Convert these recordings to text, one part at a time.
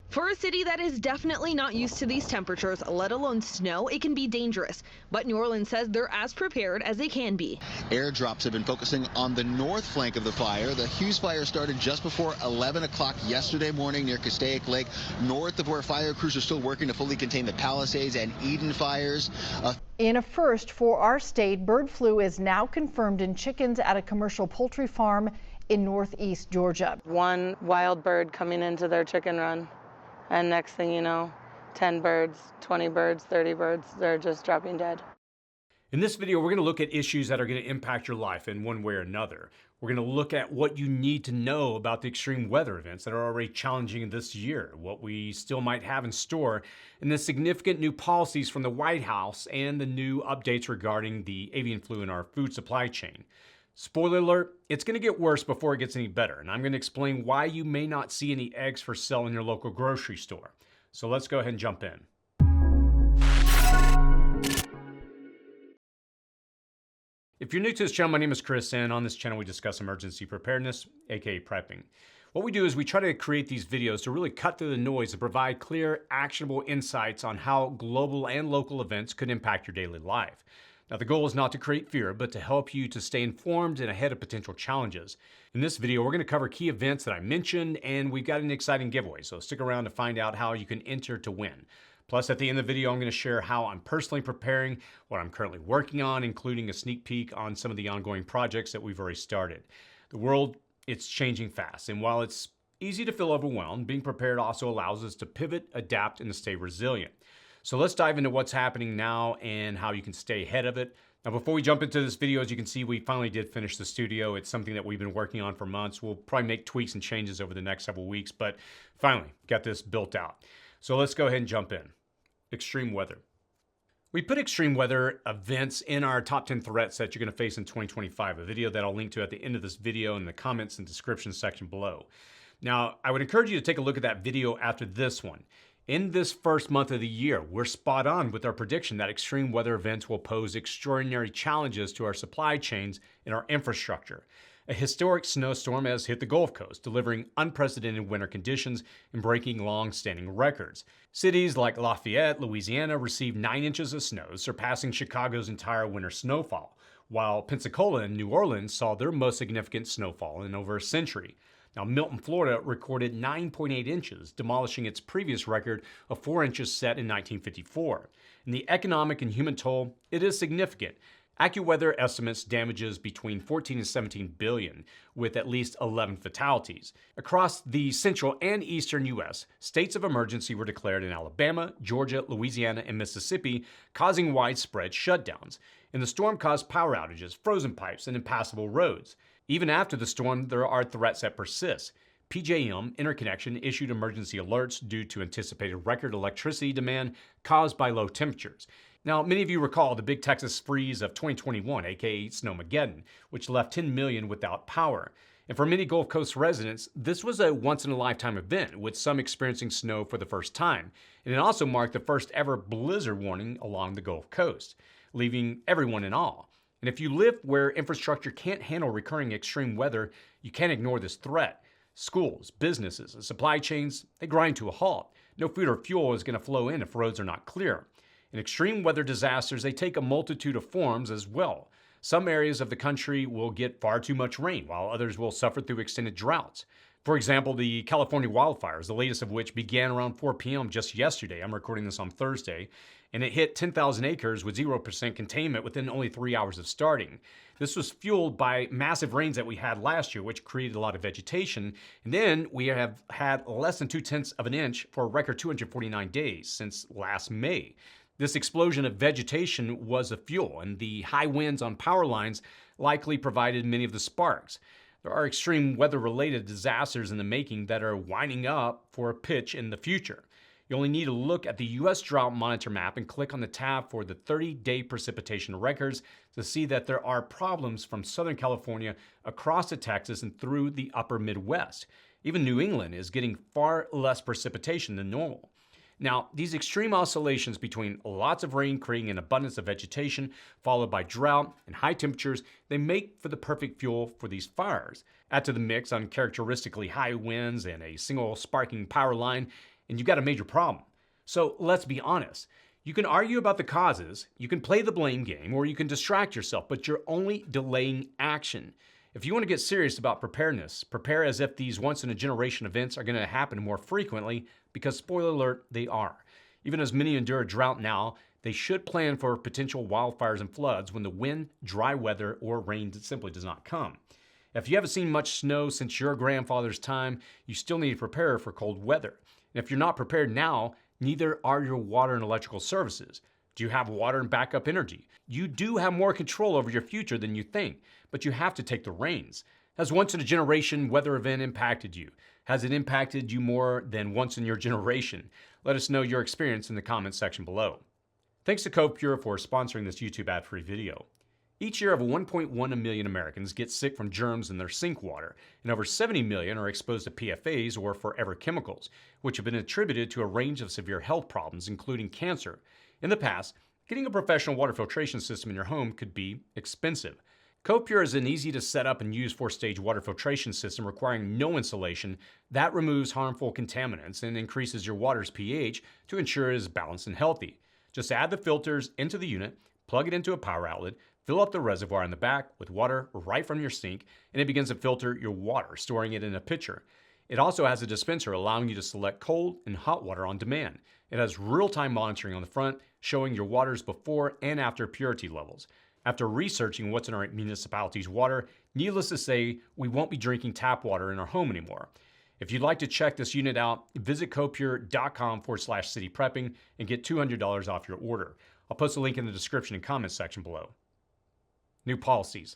For a city that is definitely not used to these temperatures, let alone snow, it can be dangerous. But New Orleans says they're as prepared as they can be. Airdrops have been focusing on the north flank of the fire. The Hughes fire started just before 11 o'clock yesterday morning near Castaic Lake, north of where fire crews are still working to fully contain the Palisades and Eden fires. In a first for our state, bird flu is now confirmed in chickens at a commercial poultry farm in northeast Georgia. One wild bird coming into their chicken run, and next thing you know, 10 birds, 20 birds, 30 birds, they're just dropping dead. In this video, we're going to look at issues that are going to impact your life in one way or another. We're going to look at what you need to know about the extreme weather events that are already challenging this year, what we still might have in store, and the significant new policies from the White House and the new updates regarding the avian flu in our food supply chain. Spoiler alert, it's going to get worse before it gets any better, and I'm going to explain why you may not see any eggs for sale in your local grocery store. So let's go ahead and jump in. If you're new to this channel, my name is Chris, and on this channel we discuss emergency preparedness, aka prepping. What we do is we try to create these videos to really cut through the noise and provide clear, actionable insights on how global and local events could impact your daily life. Now, the goal is not to create fear, but to help you to stay informed and ahead of potential challenges. In this video, we're going to cover key events that I mentioned, and we've got an exciting giveaway, so stick around to find out how you can enter to win. Plus, at the end of the video, I'm going to share how I'm personally preparing, what I'm currently working on, including a sneak peek on some of the ongoing projects that we've already started. The world, it's changing fast, and while it's easy to feel overwhelmed, being prepared also allows us to pivot, adapt, and to stay resilient. So let's dive into what's happening now and how you can stay ahead of it. Now, before we jump into this video, as you can see, we finally did finish the studio. It's something that we've been working on for months. We'll probably make tweaks and changes over the next several weeks, but finally got this built out. So let's go ahead and jump in. Extreme weather. We put extreme weather events in our top 10 threats that you're going to face in 2025, a video that I'll link to at the end of this video in the comments and description section below. Now, I would encourage you to take a look at that video after this one. In this first month of the year, we're spot on with our prediction that extreme weather events will pose extraordinary challenges to our supply chains and our infrastructure. A historic snowstorm has hit the Gulf Coast, delivering unprecedented winter conditions and breaking long-standing records. Cities like Lafayette, Louisiana received 9 inches of snow, surpassing Chicago's entire winter snowfall, while Pensacola and New Orleans saw their most significant snowfall in over a century. Now, Milton, Florida recorded 9.8 inches, demolishing its previous record of 4 inches set in 1954. And the economic and human toll, it is significant. AccuWeather estimates damages between 14 and 17 billion, with at least 11 fatalities. Across the central and eastern U.S., states of emergency were declared in Alabama, Georgia, Louisiana, and Mississippi, causing widespread shutdowns. And the storm caused power outages, frozen pipes, and impassable roads. Even after the storm, there are threats that persist. PJM Interconnection issued emergency alerts due to anticipated record electricity demand caused by low temperatures. Now, many of you recall the big Texas freeze of 2021, aka Snowmageddon, which left 10 million without power. And for many Gulf Coast residents, this was a once-in-a-lifetime event, with some experiencing snow for the first time. And it also marked the first ever blizzard warning along the Gulf Coast, leaving everyone in awe. And if you live where infrastructure can't handle recurring extreme weather, you can't ignore this threat. Schools, businesses, and supply chains, they grind to a halt. No food or fuel is going to flow in if roads are not clear. And extreme weather disasters, they take a multitude of forms as well. Some areas of the country will get far too much rain, while others will suffer through extended droughts. For example, the California wildfires, the latest of which began around 4 p.m. just yesterday. I'm recording this on Thursday. And it hit 10,000 acres with 0% containment within only 3 hours of starting. This was fueled by massive rains that we had last year, which created a lot of vegetation. And then we have had less than 0.2 of an inch for a record 249 days since last May. This explosion of vegetation was the fuel, and the high winds on power lines likely provided many of the sparks. There are extreme weather-related disasters in the making that are winding up for a pitch in the future. You only need to look at the U.S. Drought Monitor map and click on the tab for the 30-day precipitation records to see that there are problems from Southern California across to Texas and through the upper Midwest. Even New England is getting far less precipitation than normal. Now, these extreme oscillations between lots of rain creating an abundance of vegetation, followed by drought and high temperatures, they make for the perfect fuel for these fires. Add to the mix uncharacteristically high winds and a single sparking power line, and you've got a major problem. So let's be honest. You can argue about the causes, you can play the blame game, or you can distract yourself, but you're only delaying action. If you want to get serious about preparedness, prepare as if these once-in-a-generation events are going to happen more frequently, because spoiler alert, they are. Even as many endure a drought now, they should plan for potential wildfires and floods when the wind, dry weather, or rain simply does not come. If you haven't seen much snow since your grandfather's time, you still need to prepare for cold weather. And if you're not prepared now, neither are your water and electrical services. Do you have water and backup energy? You do have more control over your future than you think, but you have to take the reins. Has once-in-a-generation weather event impacted you? Has it impacted you more than once in your generation? Let us know your experience in the comments section below. Thanks to CoPure for sponsoring this YouTube ad-free video. Each year, over 1.1 million Americans get sick from germs in their sink water, and over 70 million are exposed to PFAS or forever chemicals, which have been attributed to a range of severe health problems, including cancer. In the past, getting a professional water filtration system in your home could be expensive. CoPure is an easy-to-set-up and use 4-stage water filtration system requiring no insulation that removes harmful contaminants and increases your water's pH to ensure it is balanced and healthy. Just add the filters into the unit, plug it into a power outlet, fill up the reservoir in the back with water right from your sink, and it begins to filter your water, storing it in a pitcher. It also has a dispenser allowing you to select cold and hot water on demand. It has real-time monitoring on the front, showing your water's before and after purity levels. After researching what's in our municipality's water, needless to say, we won't be drinking tap water in our home anymore. If you'd like to check this unit out, visit copure.com/cityprepping and get $200 off your order. I'll post a link in the description and comments section below. New policies.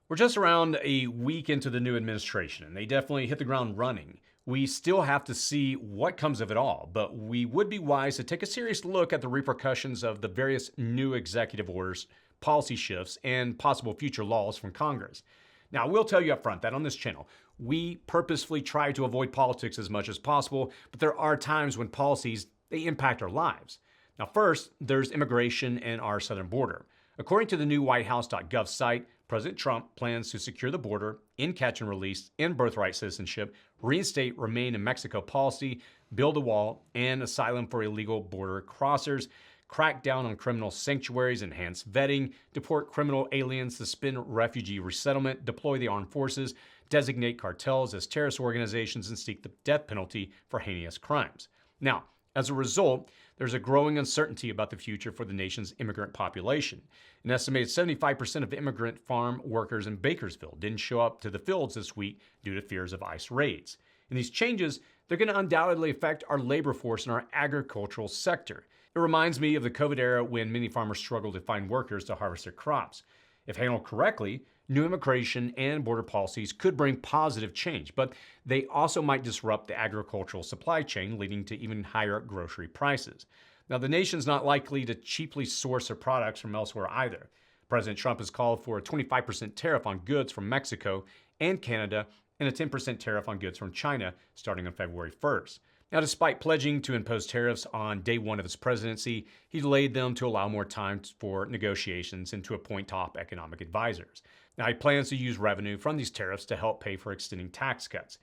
We're just around a week into the new administration, and they definitely hit the ground running. We still have to see what comes of it all, but we would be wise to take a serious look at the repercussions of the various new executive orders, policy shifts, and possible future laws from Congress. Now, I will tell you up front that on this channel, we purposefully try to avoid politics as much as possible, but there are times when policies, they impact our lives. Now, first, there's immigration and our southern border. According to the new whitehouse.gov site, President Trump plans to secure the border, end catch and release, end birthright citizenship, reinstate remain in Mexico policy, build a wall, and asylum for illegal border crossers, crack down on criminal sanctuaries, enhance vetting, deport criminal aliens, suspend refugee resettlement, deploy the armed forces, designate cartels as terrorist organizations, and seek the death penalty for heinous crimes. Now, as a result, there's a growing uncertainty about the future for the nation's immigrant population. An estimated 75% of immigrant farm workers in Bakersfield didn't show up to the fields this week due to fears of ICE raids. And these changes, they're going to undoubtedly affect our labor force in our agricultural sector. It reminds me of the COVID era when many farmers struggled to find workers to harvest their crops. If handled correctly, new immigration and border policies could bring positive change, but they also might disrupt the agricultural supply chain, leading to even higher grocery prices. Now, the nation's not likely to cheaply source their products from elsewhere either. President Trump has called for a 25% tariff on goods from Mexico and Canada and a 10% tariff on goods from China starting on February 1st. Now, despite pledging to impose tariffs on day one of his presidency, he delayed them to allow more time for negotiations and to appoint top economic advisors. Now, he plans to use revenue from these tariffs to help pay for extending tax cuts.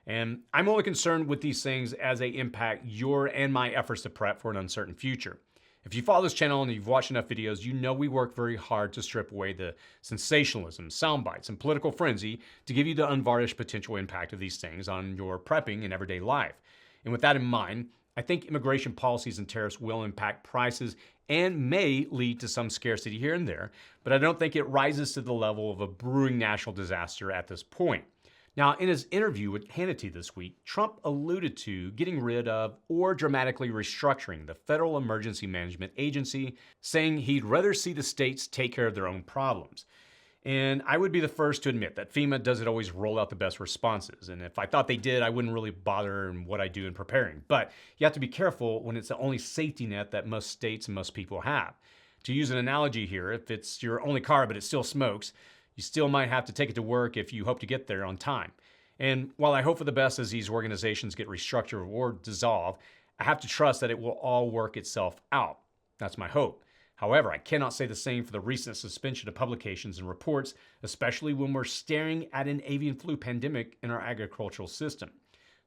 And I'm only concerned with these things as they impact your and my efforts to prep for an uncertain future. If you follow this channel and you've watched enough videos, you know we work very hard to strip away the sensationalism, sound bites, and political frenzy to give you the unvarnished potential impact of these things on your prepping and everyday life. And with that in mind, I think immigration policies and tariffs will impact prices and may lead to some scarcity here and there, but I don't think it rises to the level of a brewing national disaster at this point. Now, in his interview with Hannity this week, Trump alluded to getting rid of or dramatically restructuring the Federal Emergency Management Agency, saying he'd rather see the states take care of their own problems. And I would be the first to admit that FEMA doesn't always roll out the best responses. And if I thought they did, I wouldn't really bother in what I do in preparing. But you have to be careful when it's the only safety net that most states and most people have. To use an analogy here, if it's your only car but it still smokes, you still might have to take it to work if you hope to get there on time. And while I hope for the best as these organizations get restructured or dissolved, I have to trust that it will all work itself out. That's my hope. However, I cannot say the same for the recent suspension of publications and reports, especially when we're staring at an avian flu pandemic in our agricultural system.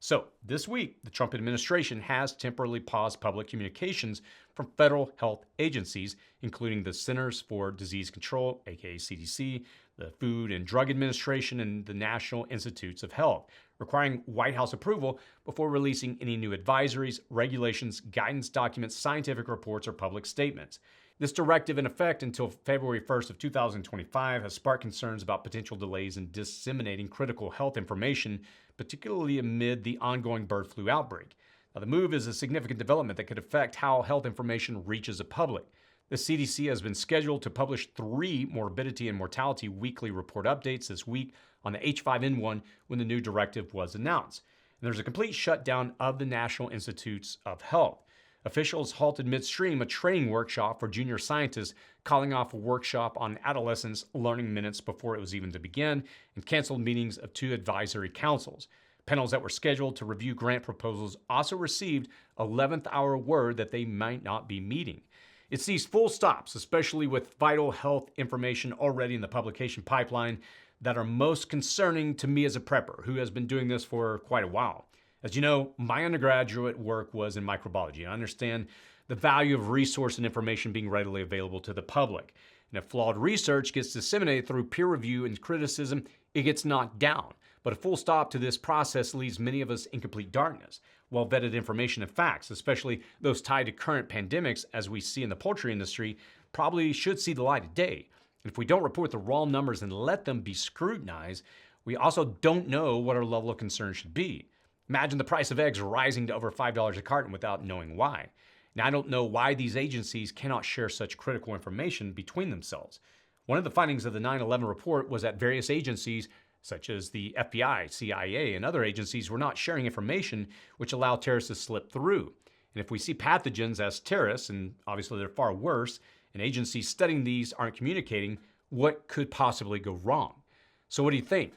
So this week, the Trump administration has temporarily paused public communications from federal health agencies, including the Centers for Disease Control, aka CDC, the Food and Drug Administration, and the National Institutes of Health, requiring White House approval before releasing any new advisories, regulations, guidance documents, scientific reports, or public statements. This directive, in effect until February 1st of 2025, has sparked concerns about potential delays in disseminating critical health information, particularly amid the ongoing bird flu outbreak. Now, the move is a significant development that could affect how health information reaches the public. The CDC has been scheduled to publish 3 morbidity and mortality weekly report updates this week on the H5N1 when the new directive was announced. And there's a complete shutdown of the National Institutes of Health. Officials halted midstream a training workshop for junior scientists, calling off a workshop on adolescents learning minutes before it was even to begin, and canceled meetings of 2 advisory councils. Panels that were scheduled to review grant proposals also received 11th hour word that they might not be meeting. It's these full stops, especially with vital health information already in the publication pipeline, that are most concerning to me as a prepper who has been doing this for quite a while. As you know, my undergraduate work was in microbiology. I understand the value of resource and information being readily available to the public. And if flawed research gets disseminated through peer review and criticism, it gets knocked down. But a full stop to this process leaves many of us in complete darkness. Well-vetted information and facts, especially those tied to current pandemics as we see in the poultry industry, probably should see the light of day. And if we don't report the raw numbers and let them be scrutinized, we also don't know what our level of concern should be. Imagine the price of eggs rising to over $5 a carton without knowing why. Now, I don't know why these agencies cannot share such critical information between themselves. One of the findings of the 9/11 report was that various agencies, such as the FBI, CIA, and other agencies, were not sharing information which allowed terrorists to slip through. And if we see pathogens as terrorists, and obviously they're far worse, and agencies studying these aren't communicating, what could possibly go wrong? So what do you think?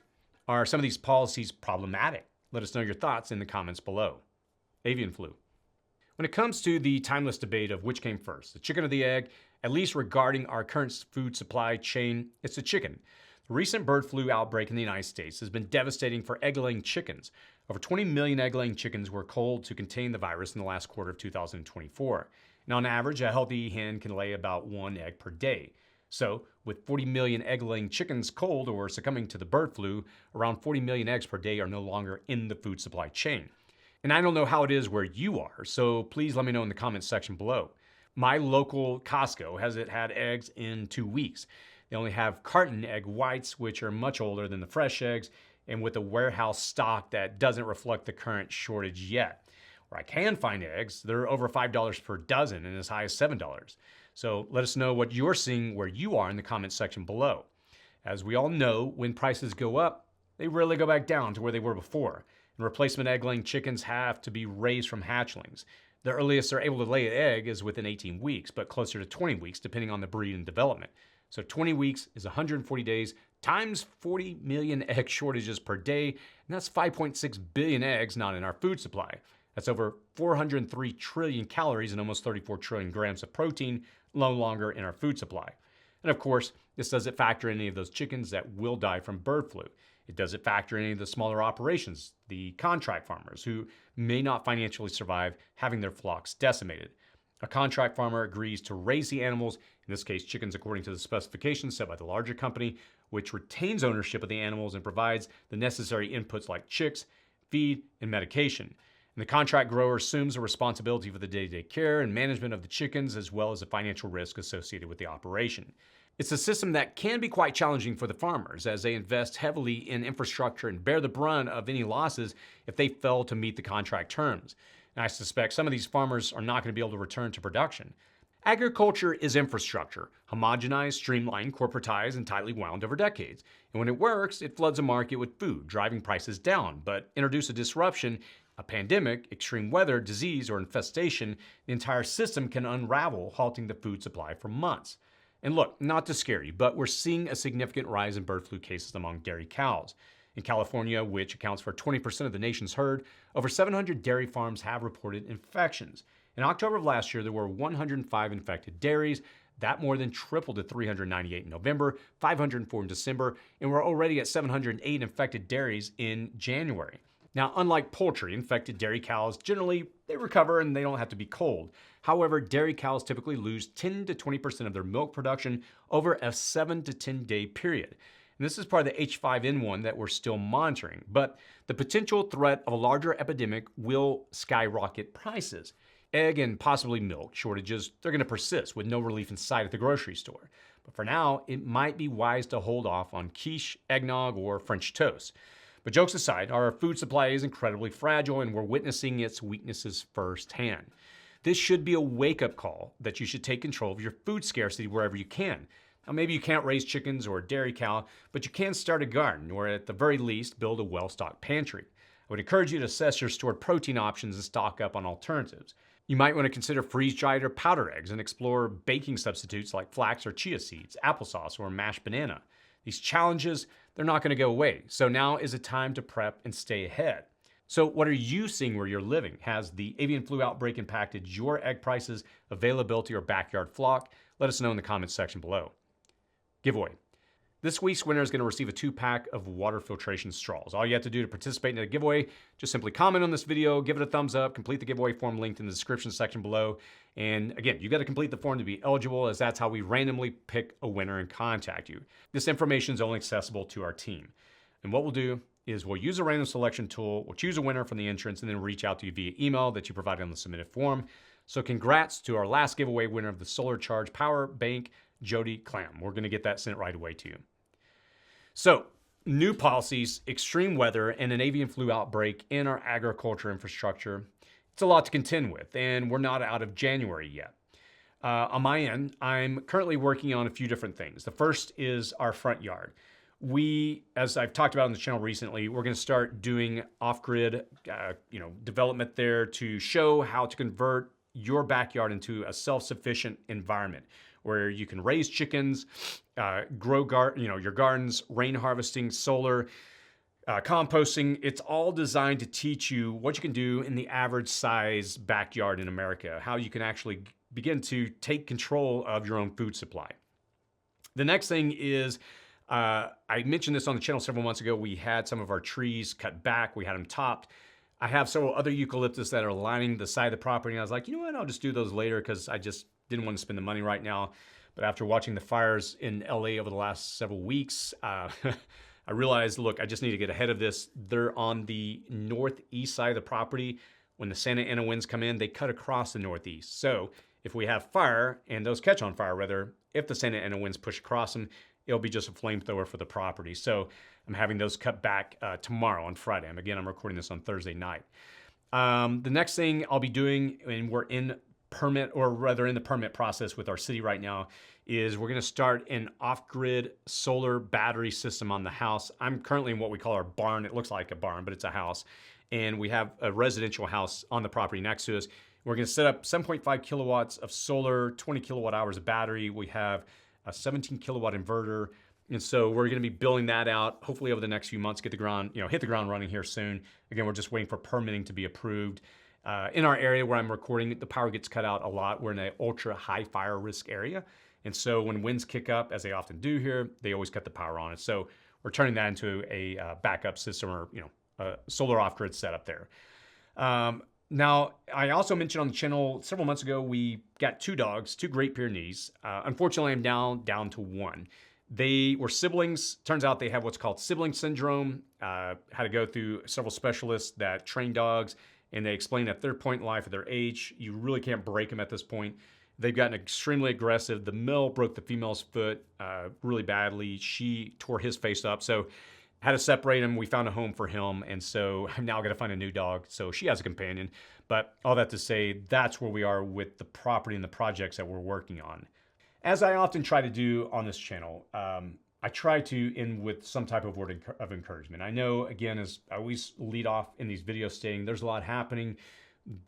Are some of these policies problematic? Let us know your thoughts in the comments below. Avian flu. When it comes to the timeless debate of which came first, the chicken or the egg, at least regarding our current food supply chain, it's the chicken. The recent bird flu outbreak in the United States has been devastating for egg-laying chickens. Over 20 million egg-laying chickens were culled to contain the virus in the last quarter of 2024. And on average, a healthy hen can lay about 1 egg per day. So, with 40 million egg-laying chickens culled or succumbing to the bird flu, around 40 million eggs per day are no longer in the food supply chain. And I don't know how it is where you are, so please let me know in the comments section below. My local Costco hasn't had eggs in 2 weeks. They only have carton egg whites, which are much older than the fresh eggs, and with a warehouse stock that doesn't reflect the current shortage yet. Where I can find eggs, they're over $5 per dozen and as high as $7. So let us know what you're seeing where you are in the comments section below. As we all know, when prices go up, they rarely go back down to where they were before. And replacement egg-laying chickens have to be raised from hatchlings. The earliest they're able to lay an egg is within 18 weeks, but closer to 20 weeks depending on the breed and development. So 20 weeks is 140 days times 40 million egg shortages per day, and that's 5.6 billion eggs not in our food supply. That's over 403 trillion calories and almost 34 trillion grams of protein no longer in our food supply. And of course, this doesn't factor in any of those chickens that will die from bird flu. It doesn't factor in any of the smaller operations, the contract farmers who may not financially survive having their flocks decimated. A contract farmer agrees to raise the animals, in this case chickens according to the specifications set by the larger company, which retains ownership of the animals and provides the necessary inputs like chicks, feed, and medication. And the contract grower assumes a responsibility for the day-to-day care and management of the chickens, as well as the financial risk associated with the operation. It's a system that can be quite challenging for the farmers as they invest heavily in infrastructure and bear the brunt of any losses if they fail to meet the contract terms. And I suspect some of these farmers are not going to be able to return to production. Agriculture is infrastructure, homogenized, streamlined, corporatized, and tightly wound over decades. And when it works, it floods a market with food, driving prices down. But introduce a disruption, a pandemic, extreme weather, disease, or infestation, the entire system can unravel, halting the food supply for months. And look, not to scare you, but we're seeing a significant rise in bird flu cases among dairy cows. In California, which accounts for 20% of the nation's herd, over 700 dairy farms have reported infections. In October of last year, there were 105 infected dairies. That more than tripled to 398 in November, 504 in December, and we're already at 708 infected dairies in January. Now, unlike poultry, infected dairy cows generally they recover and they don't have to be cold. However, dairy cows typically lose 10 to 20% of their milk production over a 7 to 10 day period. And this is part of the H5N1 that we're still monitoring, but the potential threat of a larger epidemic will skyrocket prices. Egg and possibly milk shortages, they're going to persist with no relief in sight at the grocery store. But for now, it might be wise to hold off on quiche, eggnog, or French toast. But jokes aside, our food supply is incredibly fragile and we're witnessing its weaknesses firsthand. This should be a wake-up call that you should take control of your food scarcity wherever you can. Now, maybe you can't raise chickens or a dairy cow, but you can start a garden or at the very least build a well-stocked pantry. I would encourage you to assess your stored protein options and stock up on alternatives. You might want to consider freeze-dried or powder eggs and explore baking substitutes like flax or chia seeds, applesauce, or mashed banana. These challenges, they're not going to go away. So now is a time to prep and stay ahead. So what are you seeing where you're living? Has the avian flu outbreak impacted your egg prices, availability, or backyard flock? Let us know in the comments section below. Giveaway. This week's winner is going to receive a 2-pack of water filtration straws. All you have to do to participate in the giveaway, just simply comment on this video, give it a thumbs up, complete the giveaway form linked in the description section below. And again, you got to complete the form to be eligible, as that's how we randomly pick a winner and contact you. This information is only accessible to our team. And what we'll do is we'll use a random selection tool, we'll choose a winner from the entrance, and then reach out to you via email that you provided on the submitted form. So congrats to our last giveaway winner of the Solar Charge Power Bank, Jody Clam. We're going to get that sent right away to you. So, new policies, extreme weather, and an avian flu outbreak in our agriculture infrastructure. It's a lot to contend with, and we're not out of January yet. On my end, I'm currently working on a few different things. The first is our front yard. We, as I've talked about on the channel recently, we're going to start doing off-grid, development there to show how to convert your backyard into a self-sufficient environment where you can raise chickens, grow your gardens, rain harvesting, solar, composting. It's all designed to teach you what you can do in the average size backyard in America, how you can actually begin to take control of your own food supply. The next thing is, I mentioned this on the channel several months ago, we had some of our trees cut back, we had them topped. I have several other eucalyptus that are lining the side of the property, and I was like, you know what, I'll just do those later because I just didn't want to spend the money right now. But after watching the fires in LA over the last several weeks, I realized, look, I just need to get ahead of this. They're on the northeast side of the property. When the Santa Ana winds come in, they cut across the northeast. So if we have fire, and those catch on fire rather, if the Santa Ana winds push across them, it'll be just a flamethrower for the property. So I'm having those cut back tomorrow on Friday. I'm recording this on Thursday night. The next thing I'll be doing, and we're in the permit process with our city right now, is we're going to start an off-grid solar battery system on the house. I'm currently in what we call our barn. It looks like a barn, but it's a house. And we have a residential house on the property next to us. We're going to set up 7.5 kilowatts of solar, 20 kilowatt hours of battery. We have a 17 kilowatt inverter. And so we're going to be building that out, hopefully over the next few months, hit the ground running here soon. Again, we're just waiting for permitting to be approved. In our area where I'm recording, the power gets cut out a lot. We're in an ultra high fire risk area. And so when winds kick up, as they often do here, they always cut the power on it. So we're turning that into a backup system, or a solar off-grid setup there. Now, I also mentioned on the channel several months ago, we got 2 dogs, 2 Great Pyrenees. Unfortunately, I'm down to 1. They were siblings. Turns out they have what's called sibling syndrome. Had to go through several specialists that train dogs, and they explained at their point in life, at their age, you really can't break them at this point. They've gotten extremely aggressive. The male broke the female's foot really badly. She tore his face up. So had to separate him. We found a home for him. And so I'm now going to find a new dog. So she has a companion. But all that to say, that's where we are with the property and the projects that we're working on. As I often try to do on this channel, I try to end with some type of word of encouragement. I know, again, as I always lead off in these videos saying, there's a lot happening.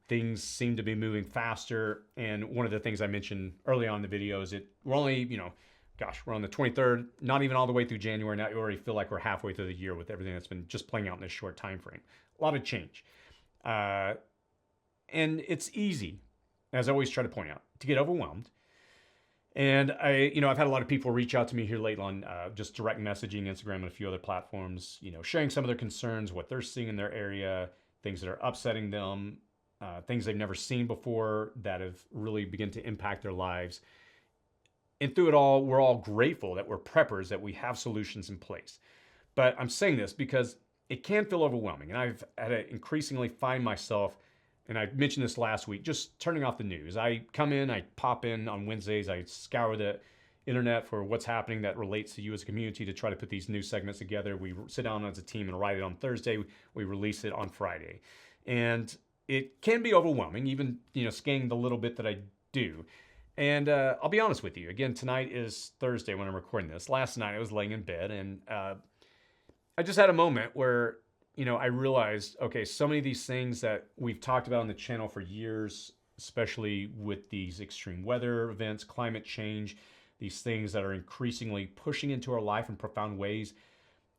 Things seem to be moving faster. And one of the things I mentioned early on in the video is we're only, we're on the 23rd, not even all the way through January. Now you already feel like we're halfway through the year with everything that's been just playing out in this short time frame. A lot of change. And it's easy, as I always try to point out, to get overwhelmed. And I've had a lot of people reach out to me here lately on just direct messaging, Instagram, and a few other platforms, sharing some of their concerns, what they're seeing in their area, things that are upsetting them, things they've never seen before that have really begun to impact their lives. And through it all, we're all grateful that we're preppers, that we have solutions in place. But I'm saying this because it can feel overwhelming. And I've had to increasingly find myself, and I mentioned this last week, just turning off the news. I come in, I pop in on Wednesdays, I scour the internet for what's happening that relates to you as a community to try to put these news segments together. We sit down as a team and write it on Thursday. We release it on Friday. And it can be overwhelming, even, scanning the little bit that I do. And I'll be honest with you. Again, tonight is Thursday when I'm recording this. Last night I was laying in bed and I just had a moment where I realized, okay, so many of these things that we've talked about on the channel for years, especially with these extreme weather events, climate change, these things that are increasingly pushing into our life in profound ways.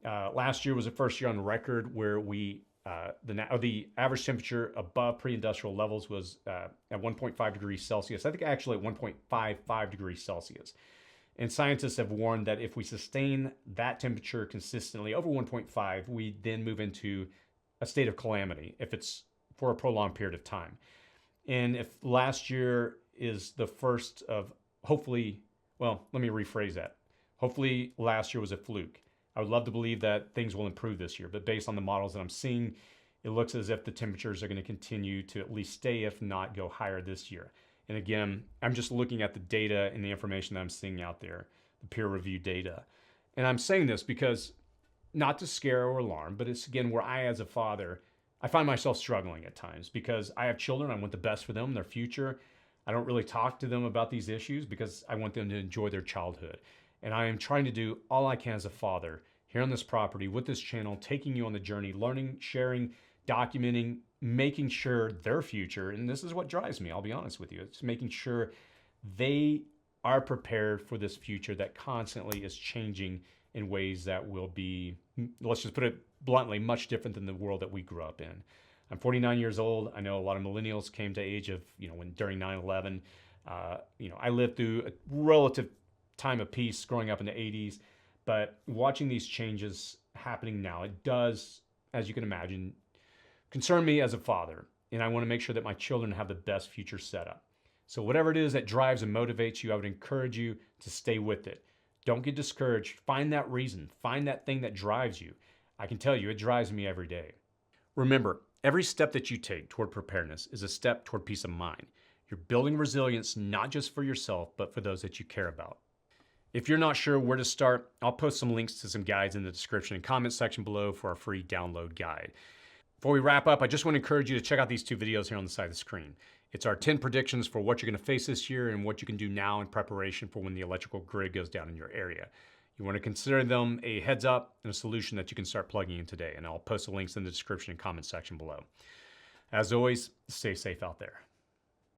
Last year was the first year on record where the average temperature above pre-industrial levels was at 1.5 degrees Celsius. I think actually at 1.55 degrees Celsius. And scientists have warned that if we sustain that temperature consistently over 1.5, we then move into a state of calamity if it's for a prolonged period of time. And if last year is the first of hopefully, well, let me rephrase that. Hopefully last year was a fluke. I would love to believe that things will improve this year, but based on the models that I'm seeing, it looks as if the temperatures are going to continue to at least stay, if not go higher this year. And again, I'm just looking at the data and the information that I'm seeing out there, the peer-reviewed data. And I'm saying this because, not to scare or alarm, but it's again where I, as a father, I find myself struggling at times because I have children. I want the best for them, their future. I don't really talk to them about these issues because I want them to enjoy their childhood. And I am trying to do all I can as a father here on this property with this channel, taking you on the journey, learning, sharing, documenting, making sure their future, and this is what drives me, I'll be honest with you, it's making sure they are prepared for this future that constantly is changing in ways that will be, let's just put it bluntly, much different than the world that we grew up in. I'm 49 years old. I know a lot of millennials came to age of, during 9/11. I lived through a relative time of peace growing up in the 80s, but watching these changes happening now, it does, as you can imagine, concern me as a father, and I want to make sure that my children have the best future set up. So whatever it is that drives and motivates you, I would encourage you to stay with it. Don't get discouraged. Find that reason. Find that thing that drives you. I can tell you, it drives me every day. Remember, every step that you take toward preparedness is a step toward peace of mind. You're building resilience not just for yourself, but for those that you care about. If you're not sure where to start, I'll post some links to some guides in the description and comment section below for our free download guide. Before we wrap up, I just want to encourage you to check out these two videos here on the side of the screen. It's our 10 predictions for what you're going to face this year and what you can do now in preparation for when the electrical grid goes down in your area. You want to consider them a heads up and a solution that you can start plugging in today. And I'll post the links in the description and comment section below. As always, stay safe out there.